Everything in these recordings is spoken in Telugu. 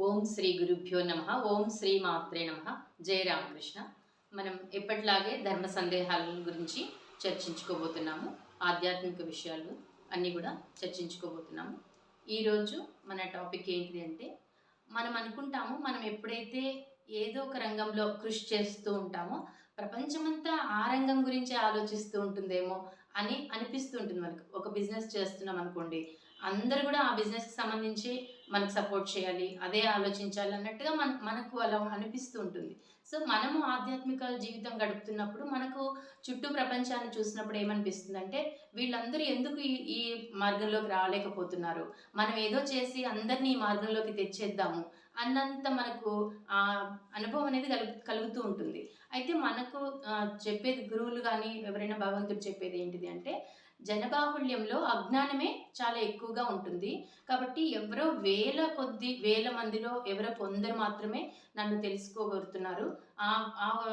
ఓం శ్రీ గురుభ్యో నమః. ఓం శ్రీ మాత్రే నమః. జయ రామకృష్ణ. మనం ఎప్పటిలాగే ధర్మ సందేహాల గురించి చర్చించుకోబోతున్నాము. ఆధ్యాత్మిక విషయాలు అన్నీ కూడా చర్చించుకోబోతున్నాము. ఈరోజు మన టాపిక్ ఏంటిది అంటే, మనం అనుకుంటాము మనం ఎప్పుడైతే ఏదో ఒక రంగంలో కృషి చేస్తూ ఉంటామో ప్రపంచమంతా ఆ రంగం గురించే ఆలోచిస్తూ ఉంటుందేమో అని అనిపిస్తూ ఉంటుంది మనకు. ఒక బిజినెస్ చేస్తున్నాం అనుకోండి, అందరూ కూడా ఆ బిజినెస్కి సంబంధించి మనకు సపోర్ట్ చేయాలి, అదే ఆలోచించాలి అన్నట్టుగా మనకు అలా అనిపిస్తూ ఉంటుంది. సో మనము ఆధ్యాత్మిక జీవితం గడుపుతున్నప్పుడు మనకు చుట్టూ ప్రపంచాన్ని చూసినప్పుడు ఏమనిపిస్తుంది అంటే, వీళ్ళందరూ ఎందుకు ఈ మార్గంలోకి రాలేకపోతున్నారు, మనం ఏదో చేసి అందరినీ ఈ మార్గంలోకి తెచ్చేద్దాము అన్నంత మనకు ఆ అనుభవం అనేది కలుగుతూ ఉంటుంది. అయితే మనకు చెప్పేది గురువులు కానీ ఎవరైనా భగవంతుడు చెప్పేది ఏంటిది అంటే, జనబాహుళ్యంలో అజ్ఞానమే చాలా ఎక్కువగా ఉంటుంది. కాబట్టి ఎవరో వేల మందిలో ఎవరో కొందరు మాత్రమే నన్ను తెలుసుకోగలుగుతున్నారు.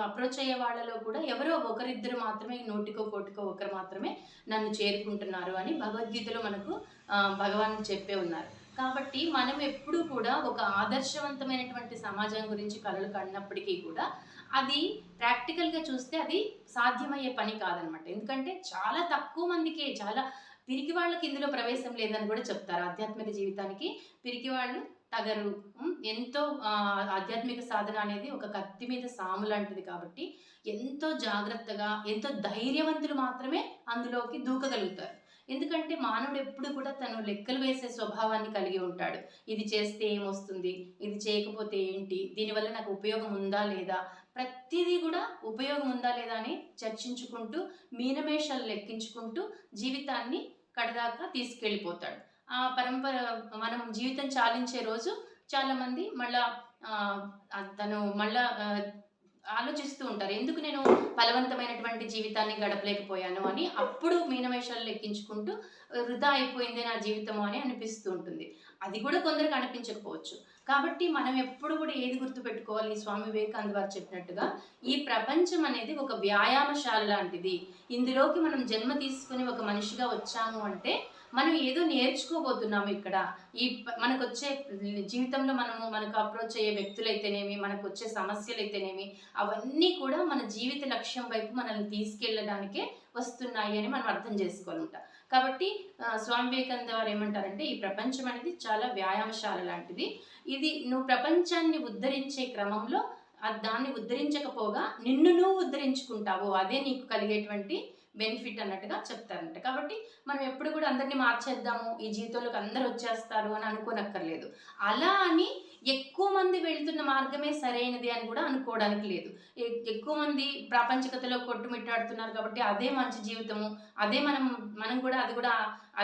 అప్రోచ్ అయ్యే వాళ్ళలో కూడా ఎవరో ఒకరిద్దరు మాత్రమే, నూటికో కోటికో ఒకరు మాత్రమే నన్ను చేరుకుంటున్నారు అని భగవద్గీతలో మనకు భగవాన్ చెప్పే ఉన్నారు. కాబట్టి మనం ఎప్పుడూ కూడా ఒక ఆదర్శవంతమైనటువంటి సమాజం గురించి కలలు కన్నప్పటికీ కూడా అది ప్రాక్టికల్గా చూస్తే అది సాధ్యమయ్యే పని కాదనమాట. ఎందుకంటే చాలా తక్కువ మందికే, చాలా పిరికి వాళ్ళకి ఇందులో ప్రవేశం లేదని కూడా చెప్తారు. ఆధ్యాత్మిక జీవితానికి పిరికి వాళ్ళు తగరు. ఎంతో ఆధ్యాత్మిక సాధన అనేది ఒక కత్తి మీద సాము లాంటిది. కాబట్టి ఎంతో జాగ్రత్తగా, ఎంతో ధైర్యవంతులు మాత్రమే అందులోకి దూకగలుగుతారు. ఎందుకంటే మానవుడు ఎప్పుడు కూడా తను లెక్కలు వేసే స్వభావాన్ని కలిగి ఉంటాడు. ఇది చేస్తే ఏమొస్తుంది, ఇది చేయకపోతే ఏంటి, దీనివల్ల నాకు ఉపయోగం ఉందా లేదా, ప్రతిదీ కూడా ఉపయోగం ఉందా లేదా అని చర్చించుకుంటూ, మీనమేషాలు లెక్కించుకుంటూ జీవితాన్ని కడదాకా తీసుకెళ్ళిపోతాడు. ఆ పరంపర మనం జీవితం చాలించే రోజు చాలామంది మళ్ళా తను మళ్ళా ఆలోచిస్తూ ఉంటారు, ఎందుకు నేను ఫలవంతమైనటువంటి జీవితాన్ని గడపలేకపోయాను అని. అప్పుడు మీనమేషాలు లెక్కించుకుంటూ వృధా అయిపోయింది నా జీవితము అని అనిపిస్తూ ఉంటుంది. అది కూడా కొందరికి అనిపించకపోవచ్చు. కాబట్టి మనం ఎప్పుడు కూడా ఏది గుర్తుపెట్టుకోవాలి, స్వామి వివేకానంద వారు చెప్పినట్టుగా ఈ ప్రపంచం అనేది ఒక వ్యాయామశాల లాంటిది. ఇందులోకి మనం జన్మ తీసుకుని ఒక మనిషిగా వచ్చాము అంటే మనం ఏదో నేర్చుకోబోతున్నాము ఇక్కడ. మనకు వచ్చే జీవితంలో మనకు అప్రోచ్ అయ్యే వ్యక్తులైతేనేమి, మనకు వచ్చే సమస్యలు అయితేనేమి, అవన్నీ కూడా మన జీవిత లక్ష్యం వైపు మనల్ని తీసుకెళ్ళడానికే వస్తున్నాయి అని మనం అర్థం చేసుకోవాలంట. కాబట్టి స్వామి వివేకానంద వారు ఏమంటారంటే, ఈ ప్రపంచం అనేది చాలా వ్యాయామశాల లాంటిది. ఇది నువ్వు ప్రపంచాన్ని ఉద్ధరించే క్రమంలో దాన్ని ఉద్ధరించకపోగా నిన్ను నువ్వు ఉద్ధరించుకుంటావు, అదే నీకు కలిగేటువంటి బెనిఫిట్ అన్నట్టుగా చెప్తారంట. కాబట్టి మనం ఎప్పుడు కూడా అందరినీ మార్చేద్దాము, ఈ జీవితంలోకి అందరూ వచ్చేస్తారు అని అనుకోనక్కర్లేదు. అలా అని ఎక్కువ మంది వెళ్తున్న మార్గమే సరైనది అని కూడా అనుకోవడానికి లేదు. ఎక్కువ మంది ప్రాపంచికతలో కొట్టుమిట్టాడుతున్నారు కాబట్టి అదే మంచి జీవితము, అదే మనం కూడా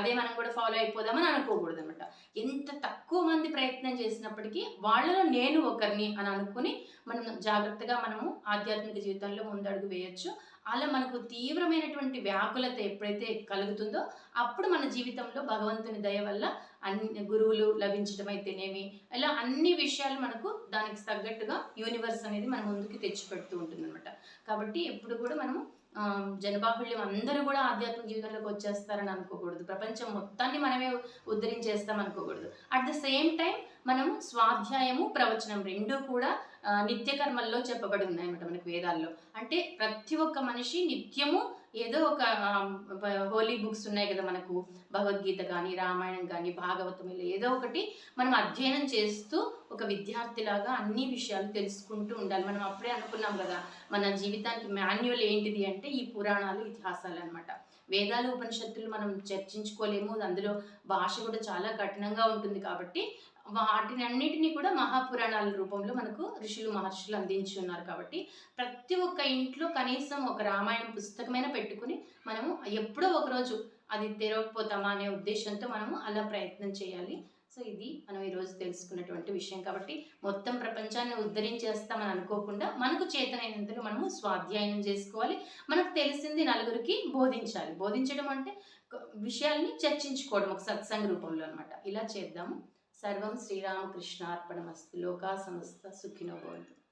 మనం కూడా ఫాలో అయిపోదామని అనుకోకూడదు అనమాట. ఎంత తక్కువ మంది ప్రయత్నం చేసినప్పటికీ వాళ్ళలో నేను ఒకరిని అని అనుకుని మనం జాగ్రత్తగా మనము ఆధ్యాత్మిక జీవితంలో ముందడుగు వేయొచ్చు. అలా మనకు తీవ్రమైనటువంటి వ్యాకులత ఎప్పుడైతే కలుగుతుందో అప్పుడు మన జీవితంలో భగవంతుని దయ వల్ల అన్ని గురువులు లభించడం అయితేనేమి, ఇలా అన్ని విషయాలు మనకు దానికి తగ్గట్టుగా యూనివర్స్ అనేది మన ముందుకి తెచ్చిపెడుతూ ఉంటుంది అనమాట. కాబట్టి ఎప్పుడు కూడా మనము జనబాహుళ్యం అందరూ కూడా ఆధ్యాత్మిక జీవితంలోకి వచ్చేస్తారని అనుకోకూడదు. ప్రపంచం మొత్తాన్ని మనమే ఉద్ధరించేస్తాం అనుకోకూడదు. అట్ ద సేమ్ టైం మనం స్వాధ్యాయము, ప్రవచనం రెండూ కూడా నిత్య కర్మల్లో చెప్పబడి ఉన్నాయన్నమాట మనకు వేదాల్లో. అంటే ప్రతి ఒక్క మనిషి నిత్యము ఏదో ఒక హోలీ బుక్స్ ఉన్నాయి కదా మనకు, భగవద్గీత కానీ, రామాయణం కానీ, భాగవతం, ఏదో ఒకటి మనం అధ్యయనం చేస్తూ ఒక విద్యార్థిలాగా అన్ని విషయాలు తెలుసుకుంటూ ఉండాలి. మనం అప్పుడే అనుకున్నాం కదా, మన జీవితానికి మాన్యువల్ ఏంటిది అంటే ఈ పురాణాలు, ఇతిహాసాలు అనమాట. వేదాలు, ఉపనిషత్తులు మనం చర్చించుకోలేము, అందులో భాష కూడా చాలా కఠినంగా ఉంటుంది. కాబట్టి వాటిని అన్నిటినీ కూడా మహాపురాణాల రూపంలో మనకు ఋషులు, మహర్షులు అందించి ఉన్నారు. కాబట్టి ప్రతి ఒక్క ఇంట్లో కనీసం ఒక రామాయణం పుస్తకమైనా పెట్టుకుని మనము ఎప్పుడో ఒకరోజు అది తెరవకపోతామా అనే ఉద్దేశంతో మనము అలా ప్రయత్నం చేయాలి. సో ఇది మనం ఈరోజు తెలుసుకున్నటువంటి విషయం. కాబట్టి మొత్తం ప్రపంచాన్ని ఉద్ధరించేస్తామని అనుకోకుండా మనకు చేతనైనంతలో మనము స్వాధ్యాయనం చేసుకోవాలి. మనకు తెలిసింది నలుగురికి బోధించాలి. బోధించడం అంటే విషయాల్ని చర్చించుకోవడం ఒక సత్సంగ రూపంలో అనమాట. ఇలా చేద్దాము. సర్వం శ్రీరామకృష్ణార్పణమస్తు. లోకా సమస్త సుఖినో భవంతు.